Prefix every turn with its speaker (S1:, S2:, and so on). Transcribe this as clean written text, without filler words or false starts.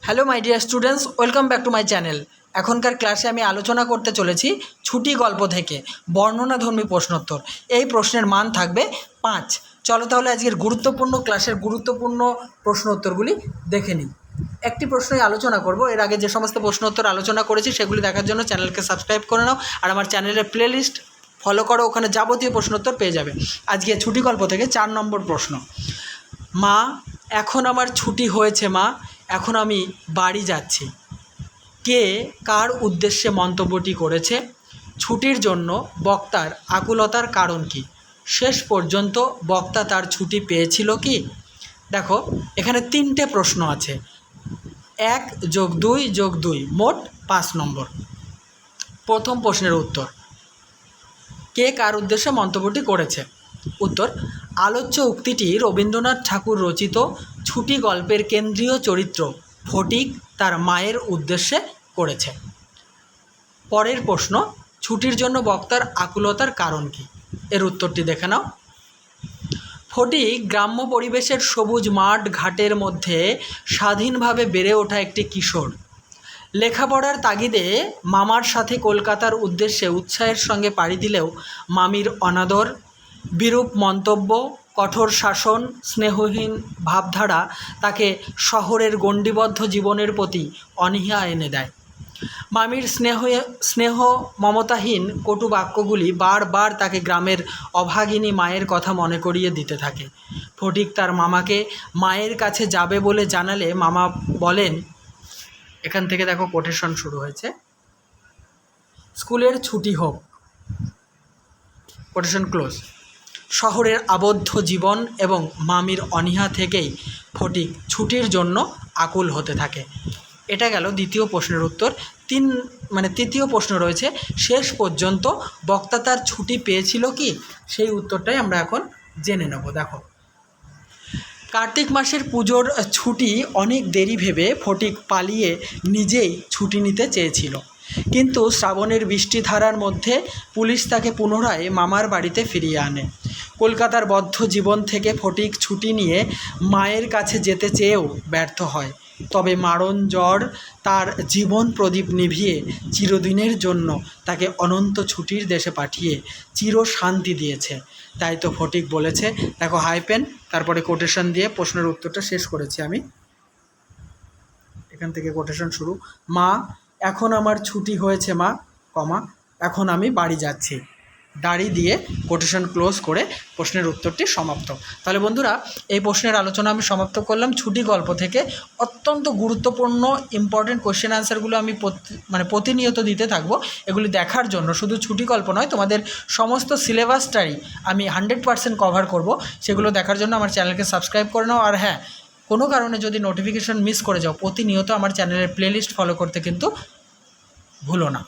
S1: Hello my dear students, welcome back to my channel. এখনকার ক্লাসে আমি আলোচনা করতে চলেছি ছুটি গল্প থেকে বর্ণনাধর্মী প্রশ্নোত্তর। এই প্রশ্নের মান থাকবে 5। চলো তাহলে আজকের গুরুত্বপূর্ণ ক্লাসের গুরুত্বপূর্ণ প্রশ্নোত্তরগুলি দেখে নিই। একটি প্রশ্নই আলোচনা করব। এর আগে যে সমস্ত প্রশ্নোত্তর আলোচনা করেছি সেগুলি দেখার জন্য চ্যানেলকে সাবস্ক্রাইব করে নাও, আর আমার চ্যানেলের প্লেলিস্ট ফলো করো, ওখানে যাবতীয় প্রশ্নোত্তর পেয়ে যাবে। আজকে ছুটি গল্প থেকে 4 নম্বর প্রশ্ন। মা, এখন আমার ছুটি হয়েছে মা, এখন আমি বাড়ি যাচ্ছি। কে কার উদ্দেশ্যে মন্তব্যটি করেছে? ছুটির জন্য বক্তার আকুলতার কারণ কি? শেষ পর্যন্ত বক্তা তার ছুটি পেয়েছিল কি? দেখো, এখানে 3টে প্রশ্ন আছে। 1 + 2 + 2 মোট 5 নম্বর। প্রথম প্রশ্নের উত্তর, কে কার উদ্দেশ্যে মন্তব্যটি করেছে? উত্তর, আলোচ্য উক্তিটি রবীন্দ্রনাথ ঠাকুর রচিত ছুটি গল্পের কেন্দ্রীয় চরিত্র ফটিক তার মায়ের উদ্দেশ্যে করেছে। পরের প্রশ্ন, ছুটির জন্য বক্তার আকুলতার কারণ কি? এর উত্তরটি দেখে নাও। ফটিক গ্রাম্য পরিবেশের সবুজ মাঠ ঘাটের মধ্যে স্বাধীনভাবে বেড়ে ওঠা একটি কিশোর। লেখাপড়ার তাগিদে মামার সাথে কলকাতার উদ্দেশ্যে উৎসাহের সঙ্গে পাড়ি দিলেও মামির অনাদর, বিরূপ মন্তব্য, কঠোর শাসন, স্নেহহীন ভাবধারা তাকে শহরের গণ্ডিবদ্ধ জীবনের প্রতি অনীহা এনে দেয়। মামির স্নেহ মমতাহীন কটু বাক্যগুলি বারবার তাকে গ্রামের অভাগিনী মায়ের কথা মনে করিয়ে দিতে থাকে। ফটিক তার মামাকে মায়ের কাছে যাবে বলে জানালে মামা বলেন, এখান থেকে দেখো কোটেশন শুরু হয়েছে, স্কুলের ছুটি হোক, কোটেশন ক্লোজ। শহরের আবদ্ধ জীবন এবং মামির অনীহা থেকেই ফটিক ছুটির জন্য আকুল হতে থাকে। এটা গেল দ্বিতীয় প্রশ্নের উত্তর। তৃতীয় প্রশ্ন রয়েছে, শেষ পর্যন্ত বক্তা তার ছুটি পেয়েছিল কি? সেই উত্তরটাই আমরা এখন জেনে নেব। দেখো, কার্তিক মাসের পুজোর ছুটি অনেক দেরি ভেবে ফটিক পালিয়ে নিজেই ছুটি নিতে চেয়েছিল, কিন্তু শ্রাবণের বৃষ্টিধারার মধ্যে পুলিশ তাকে পুনরায় মামার বাড়িতে ফিরিয়ে আনে। কলকাতার বদ্ধ জীবন থেকে ফটিক ছুটি নিয়ে মায়ের কাছে যেতে চেয়েও ব্যর্থ হয়। তবে মারণ জ্বর তার জীবন প্রদীপ নিভিয়ে চিরদিনের জন্য তাকে অনন্ত ছুটির দেশে পাঠিয়ে চির শান্তি দিয়েছে। তাই তো ফটিক বলেছে, দেখো হাইপেন, তারপরে কোটেশন দিয়ে প্রশ্নের উত্তরটা শেষ করেছি আমি। এখান থেকে কোটেশন শুরু, মা, এখন আমার ছুটি হয়েছে মা, কমা, এখন আমি বাড়ি যাচ্ছি, দাড়ি দিয়ে কোটেশন ক্লোজ করে প্রশ্নের উত্তরটি সমাপ্ত। তাহলে বন্ধুরা, এই প্রশ্নের আলোচনা আমি সমাপ্ত করলাম। ছুটি গল্প থেকে অত্যন্ত গুরুত্বপূর্ণ ইম্পর্টেন্ট কোয়েশ্চেন আনসারগুলো আমি প্রতিনিয়ত দিতে থাকবো। এগুলি দেখার জন্য শুধু ছুটি গল্প নয়, তোমাদের সমস্ত সিলেবাসটাই আমি 100% কভার করব। সেগুলো দেখার জন্য আমার চ্যানেলকে সাবস্ক্রাইব করে নাও। আর হ্যাঁ, কোনো কারণে যদি নোটিফিকেশান মিস করে যাও, প্রতিনিয়ত আমার চ্যানেলের প্লেলিস্ট ফলো করতে কিন্তু ভুলো না।